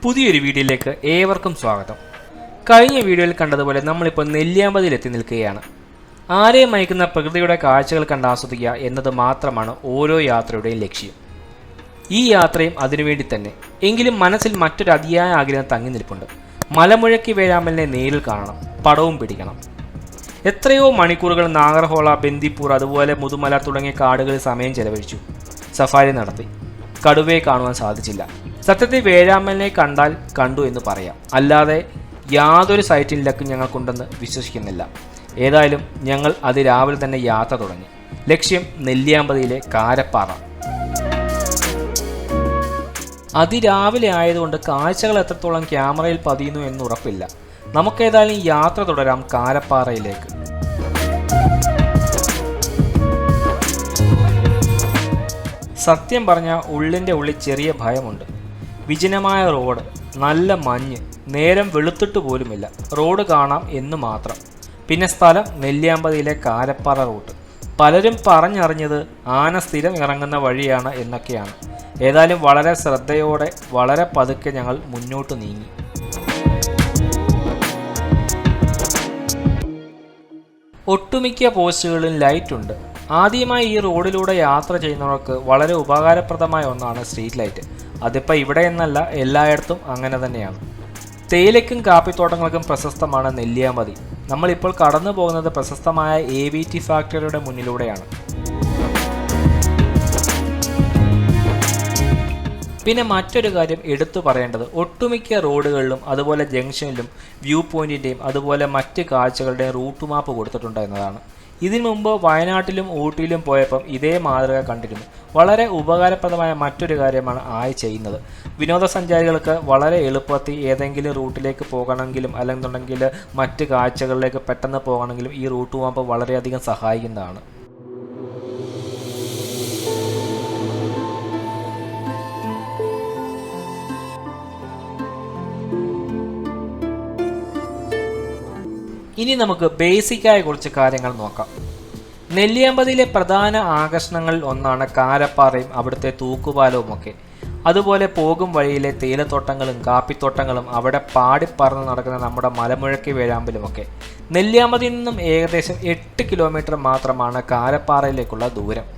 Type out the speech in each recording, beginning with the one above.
പുതിയൊരു വീഡിയോയിലേക്ക് ഏവർക്കും സ്വാഗതം. കഴിഞ്ഞ വീഡിയോയിൽ കണ്ടതുപോലെ നമ്മളിപ്പോൾ നെല്ലിയാമ്പതിയിൽ എത്തി നിൽക്കുകയാണ്. ആരെയും മയക്കുന്ന പ്രകൃതിയുടെ കാഴ്ചകൾ കണ്ട് ആസ്വദിക്കുക എന്നത് മാത്രമാണ് ഓരോ യാത്രയുടെയും ലക്ഷ്യം. ഈ യാത്രയും അതിനുവേണ്ടി തന്നെ. എങ്കിലും മനസ്സിൽ മറ്റൊരു അതിയായ ആഗ്രഹം തങ്ങി നിൽപ്പുണ്ട്. മലമുഴക്കി വേഴാമ്പലിനെ നേരിൽ കാണണം, പടവും പിടിക്കണം. എത്രയോ മണിക്കൂറുകൾ നാഗർഹോള, ബന്ദിപ്പൂർ, അതുപോലെ മുതുമല തുടങ്ങിയ കാടുകളിൽ സമയം ചെലവഴിച്ചു. സഫാരി നടത്തി. കടുവയെ കാണുവാൻ സാധിച്ചില്ല. സത്യത്തിൽ വേഴാമ്പലിനെ കണ്ടാൽ കണ്ടു എന്ന് പറയാം, അല്ലാതെ യാതൊരു സൈറ്റിംഗ് ലക്കും ഞങ്ങൾക്കുണ്ടെന്ന് വിശ്വസിക്കുന്നില്ല. ഏതായാലും ഞങ്ങൾ അതിരാവിലെ തന്നെ യാത്ര തുടങ്ങി. ലക്ഷ്യം നെല്ലിയാമ്പതിയിലെ കാരപ്പാറ. അതിരാവിലെ ആയതുകൊണ്ട് കാഴ്ചകൾ എത്രത്തോളം ക്യാമറയിൽ പതിയുന്നു എന്ന് ഉറപ്പില്ല. നമുക്കേതായാലും യാത്ര തുടരാം കാരപ്പാറയിലേക്ക്. സത്യം പറഞ്ഞാൽ ഉള്ളിൻ്റെ ഉള്ളിൽ ചെറിയ ഭയമുണ്ട്. വിജനമായ റോഡ്, നല്ല മഞ്ഞ്, നേരം വെളുത്തിട്ട് പോലുമില്ല. റോഡ് കാണാം എന്ന് മാത്രം. പിന്നെ സ്ഥലം നെല്ലിയാമ്പതിയിലെ കാരപ്പാറ റൂട്ട്. പലരും പറഞ്ഞറിഞ്ഞത് ആന സ്ഥിരം ഇറങ്ങുന്ന വഴിയാണ് എന്നൊക്കെയാണ്. ഏതായാലും വളരെ ശ്രദ്ധയോടെ വളരെ പതുക്കെ ഞങ്ങൾ മുന്നോട്ട് നീങ്ങി. ഒട്ടുമിക്ക പോസ്റ്റുകളിലും ലൈറ്റ് ഉണ്ട്. ആദ്യമായി ഈ റോഡിലൂടെ യാത്ര ചെയ്യുന്നവർക്ക് വളരെ ഉപകാരപ്രദമായ ഒന്നാണ് സ്ട്രീറ്റ് ലൈറ്റ്. അതിപ്പോൾ ഇവിടെ എന്നല്ല, എല്ലായിടത്തും അങ്ങനെ തന്നെയാണ്. തേയിലയ്ക്കും കാപ്പിത്തോട്ടങ്ങൾക്കും പ്രശസ്തമാണ് നെല്ലിയാമ്പതി. നമ്മളിപ്പോൾ കടന്നു പോകുന്നത് പ്രശസ്തമായ AVT ഫാക്ടറിയുടെ മുന്നിലൂടെയാണ്. പിന്നെ മറ്റൊരു കാര്യം എടുത്തു പറയേണ്ടത്, ഒട്ടുമിക്ക റോഡുകളിലും അതുപോലെ ജംഗ്ഷനിലും വ്യൂ പോയിന്റിൻ്റെയും അതുപോലെ മറ്റ് കാഴ്ചകളുടെയും റൂട്ട് മാപ്പ് കൊടുത്തിട്ടുണ്ട് എന്നതാണ്. ഇതിനു മുമ്പ് വയനാട്ടിലും ഊട്ടിയിലും പോയപ്പം ഇതേ മാതൃക കണ്ടിരുന്നു. വളരെ ഉപകാരപ്രദമായ മറ്റൊരു കാര്യമാണ് ചെയ്യുന്നത്. വിനോദസഞ്ചാരികൾക്ക് വളരെ എളുപ്പത്തിൽ ഏതെങ്കിലും റൂട്ടിലേക്ക് പോകണമെങ്കിലും അല്ലെന്നുണ്ടെങ്കിൽ മറ്റ് കാഴ്ചകളിലേക്ക് പെട്ടെന്ന് പോകണമെങ്കിലും ഈ റൂട്ട് മാപ്പ് വളരെയധികം സഹായിക്കുന്നതാണ്. ഇനി നമുക്ക് ബേസിക്കായ കുറച്ച് കാര്യങ്ങൾ നോക്കാം. നെല്ലിയാമ്പതിയിലെ പ്രധാന ആകർഷണങ്ങളിൽ ഒന്നാണ് കാരപ്പാറയും അവിടുത്തെ തൂക്കുപാലവും ഒക്കെ. അതുപോലെ പോകും വഴിയിലെ തേയിലത്തോട്ടങ്ങളും കാപ്പിത്തോട്ടങ്ങളും അവിടെ പാടിപ്പറന്ന് നടക്കുന്ന നമ്മുടെ മലമുഴക്കി വേഴാമ്പലുമൊക്കെ. നെല്ലിയാമ്പതിയിൽ നിന്നും ഏകദേശം 8 കിലോമീറ്റർ മാത്രമാണ് കാരപ്പാറയിലേക്കുള്ള ദൂരം.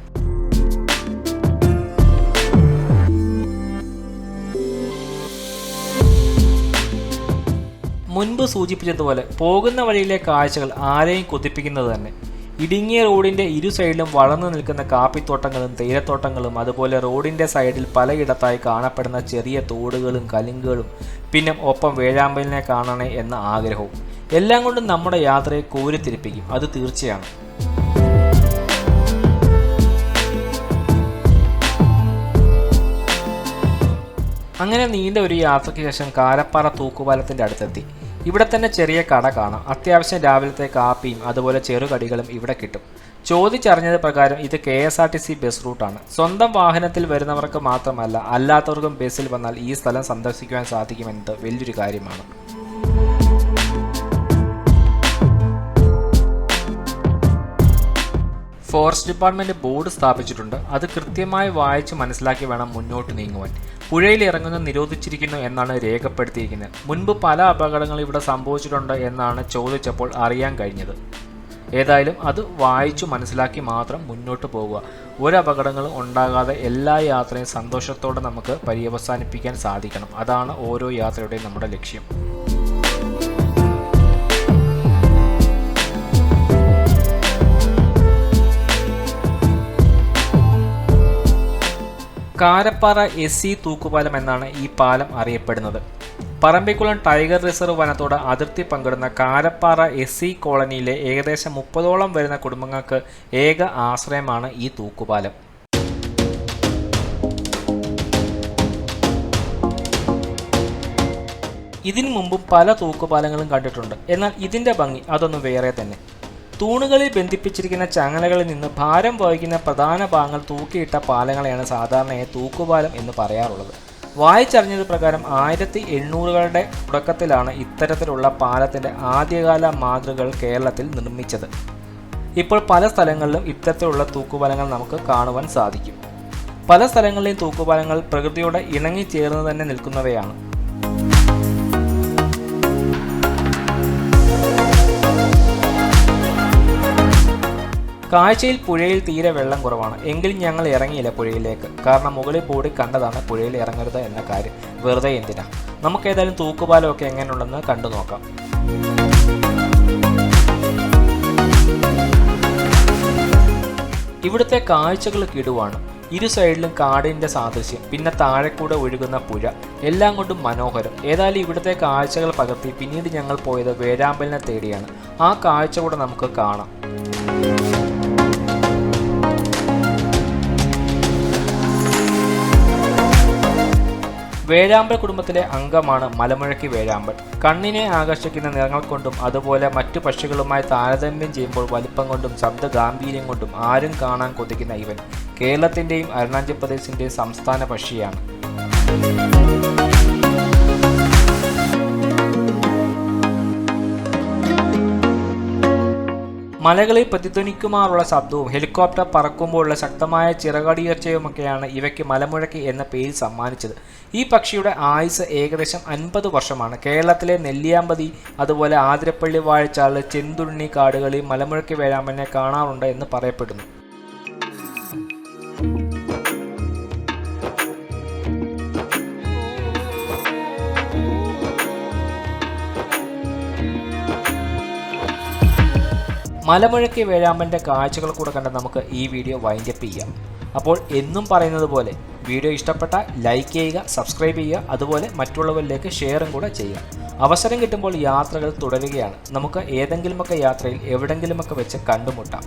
മുൻപ് സൂചിപ്പിച്ചതുപോലെ പോകുന്ന വഴിയിലെ കാഴ്ചകൾ ആരെയും കൊതിപ്പിക്കുന്നത് തന്നെ. ഇടുങ്ങിയ റോഡിൻ്റെ ഇരു സൈഡിലും വളർന്നു നിൽക്കുന്ന കാപ്പിത്തോട്ടങ്ങളും തേയിലത്തോട്ടങ്ങളും അതുപോലെ റോഡിൻ്റെ സൈഡിൽ പലയിടത്തായി കാണപ്പെടുന്ന ചെറിയ തോടുകളും കലുങ്കുകളും പിന്നെ ഒപ്പം വേഴാമ്പലിനെ കാണണേ എന്ന ആഗ്രഹവും എല്ലാം കൊണ്ടും നമ്മുടെ യാത്രയെ കോരിത്തിരിപ്പിക്കും, അത് തീർച്ചയാണ്. അങ്ങനെ നീണ്ട ഒരു യാത്രയ്ക്ക് ശേഷം കാരപ്പാറ തൂക്കുപാലത്തിൻ്റെ അടുത്തെത്തി. ഇവിടെ തന്നെ ചെറിയ കട കാണാം. അത്യാവശ്യം രാവിലത്തെ കാപ്പിയും അതുപോലെ ചെറുകടികളും ഇവിടെ കിട്ടും. ചോദിച്ചറിഞ്ഞത് പ്രകാരം ഇത് KSRTC ബസ് റൂട്ടാണ്. സ്വന്തം വാഹനത്തിൽ വരുന്നവർക്ക് മാത്രമല്ല, അല്ലാത്തവർക്കും ബസ്സിൽ വന്നാൽ ഈ സ്ഥലം സന്ദർശിക്കുവാൻ സാധിക്കുമെന്നത് വലിയൊരു കാര്യമാണ്. ഫോറസ്റ്റ് ഡിപ്പാർട്ട്മെന്റ് ബോർഡ് സ്ഥാപിച്ചിട്ടുണ്ട്. അത് കൃത്യമായി വായിച്ച് മനസ്സിലാക്കി വേണം മുന്നോട്ട് നീങ്ങുവാൻ. പുഴയിൽ ഇറങ്ങുന്നത് നിരോധിച്ചിരിക്കുന്നു എന്നാണ് രേഖപ്പെടുത്തിയിരിക്കുന്നത്. മുൻപ് പല അപകടങ്ങൾ ഇവിടെ സംഭവിച്ചിട്ടുണ്ട് എന്നാണ് ചോദിച്ചപ്പോൾ അറിയാൻ കഴിഞ്ഞത്. ഏതായാലും അത് വായിച്ചു മനസ്സിലാക്കി മാത്രം മുന്നോട്ട് പോകുക. ഒരു അപകടങ്ങളും ഉണ്ടാകാതെ എല്ലാ യാത്രയും സന്തോഷത്തോടെ നമുക്ക് പര്യവസാനിപ്പിക്കാൻ സാധിക്കണം. അതാണ് ഓരോ യാത്രയുടെയും നമ്മുടെ ലക്ഷ്യം. കാരപ്പാറ SC തൂക്കുപാലം എന്നാണ് ഈ പാലം അറിയപ്പെടുന്നത്. പറമ്പിക്കുളം ടൈഗർ റിസർവ് വനത്തോട് അതിർത്തി പങ്കിടുന്ന കാരപ്പാറ SC കോളനിയിലെ ഏകദേശം 30ഓളം വരുന്ന കുടുംബങ്ങൾക്ക് ഏക ആശ്രയമാണ് ഈ തൂക്കുപാലം. ഇതിനു മുമ്പും പല തൂക്കുപാലങ്ങളും കണ്ടിട്ടുണ്ട്. എന്നാൽ ഇതിൻ്റെ ഭംഗി അതൊന്നും വേറെ തന്നെ. തൂണുകളിൽ ബന്ധിപ്പിച്ചിരിക്കുന്ന ചങ്ങലകളിൽ നിന്ന് ഭാരം വഹിക്കുന്ന പ്രധാന ഭാഗങ്ങൾ തൂക്കിയിട്ട പാലങ്ങളെയാണ് സാധാരണയായി തൂക്കുപാലം എന്ന് പറയാറുള്ളത്. വായിച്ചറിഞ്ഞത് പ്രകാരം 1800കളുടെ തുടക്കത്തിലാണ് ഇത്തരത്തിലുള്ള പാലത്തിൻ്റെ ആദ്യകാല മാതൃകകൾ കേരളത്തിൽ നിർമ്മിച്ചത്. ഇപ്പോൾ പല സ്ഥലങ്ങളിലും ഇത്തരത്തിലുള്ള തൂക്കുപാലങ്ങൾ നമുക്ക് കാണുവാൻ സാധിക്കും. പല സ്ഥലങ്ങളിലെയും തൂക്കുപാലങ്ങൾ പ്രകൃതിയോട് ഇണങ്ങിച്ചേർന്ന് തന്നെ നിൽക്കുന്നവയാണ്. കാഴ്ചയിൽ പുഴയിൽ തീരെ വെള്ളം കുറവാണ്. എങ്കിലും ഞങ്ങൾ ഇറങ്ങിയില്ല പുഴയിലേക്ക്. കാരണം മുകളിൽ കൂടി കണ്ടതാണ് പുഴയിൽ ഇറങ്ങരുത് എന്ന കാര്യം. വെറുതെ എന്തിനാ. നമുക്കേതായാലും തൂക്കുപാലമൊക്കെ എങ്ങനെയുണ്ടെന്ന് കണ്ടു നോക്കാം. ഇവിടുത്തെ കാഴ്ചകൾ കിടുവാണ്. ഇരു സൈഡിലും കാടിൻ്റെ സാദൃശ്യം, പിന്നെ താഴെക്കൂടെ ഒഴുകുന്ന പുഴ, എല്ലാം കൊണ്ടും മനോഹരം. ഏതായാലും ഇവിടുത്തെ കാഴ്ചകൾ പകർത്തി പിന്നീട് ഞങ്ങൾ പോയത് വേഴാമ്പലിനെ തേടിയാണ്. ആ കാഴ്ച കൂടെ നമുക്ക് കാണാം. വേഴാമ്പൽ കുടുംബത്തിലെ അംഗമാണ് മലമുഴക്കി വേഴാമ്പൽ. കണ്ണിനെ ആകർഷിക്കുന്ന നിറങ്ങൾ കൊണ്ടും അതുപോലെ മറ്റു പക്ഷികളുമായി താരതമ്യം ചെയ്യുമ്പോൾ വലിപ്പം കൊണ്ടും ശബ്ദ ഗാംഭീര്യം കൊണ്ടും ആരും കാണാൻ കൊതിക്കുന്ന ഇവൻ കേരളത്തിൻ്റെയും അരുണാചൽ പ്രദേശിൻ്റെയും സംസ്ഥാന പക്ഷിയാണ്. മലകളിൽ പ്രതിധ്വനിക്കുമാറുള്ള ശബ്ദവും ഹെലികോപ്റ്റർ പറക്കുമ്പോഴുള്ള ശക്തമായ ചിറകടിയർച്ചയുമൊക്കെയാണ് ഇവയ്ക്ക് മലമുഴക്കി എന്ന പേര് സമ്മാനിച്ചത്. ഈ പക്ഷിയുടെ ആയുസ് ഏകദേശം 50 വർഷമാണ്. കേരളത്തിലെ നെല്ലിയാമ്പതി, അതുപോലെ ആതിരപ്പള്ളി വാഴച്ചാൽ, ചെന്തുണ്ണി കാടുകളിൽ മലമുഴക്കി വേഴാമ്പലിനെ കാണാറുണ്ട് എന്ന് പറയപ്പെടുന്നു. മലമുഴക്കി വേഴാമ്പലിൻ്റെ കാഴ്ചകൾ കൂടെ കണ്ട് നമുക്ക് ഈ വീഡിയോ വൈൻഡപ്പ് ചെയ്യാം. അപ്പോൾ എന്നും പറയുന്നത് പോലെ വീഡിയോ ഇഷ്ടപ്പെട്ടാൽ ലൈക്ക് ചെയ്യുക, സബ്സ്ക്രൈബ് ചെയ്യുക, അതുപോലെ മറ്റുള്ളവരിലേക്ക് ഷെയറും കൂടെ ചെയ്യുക. അവസരം കിട്ടുമ്പോൾ യാത്രകൾ തുടരുകയാണ്. നമുക്ക് ഏതെങ്കിലുമൊക്കെ യാത്രയിൽ എവിടെങ്കിലുമൊക്കെ വെച്ച് കണ്ടുമുട്ടാം.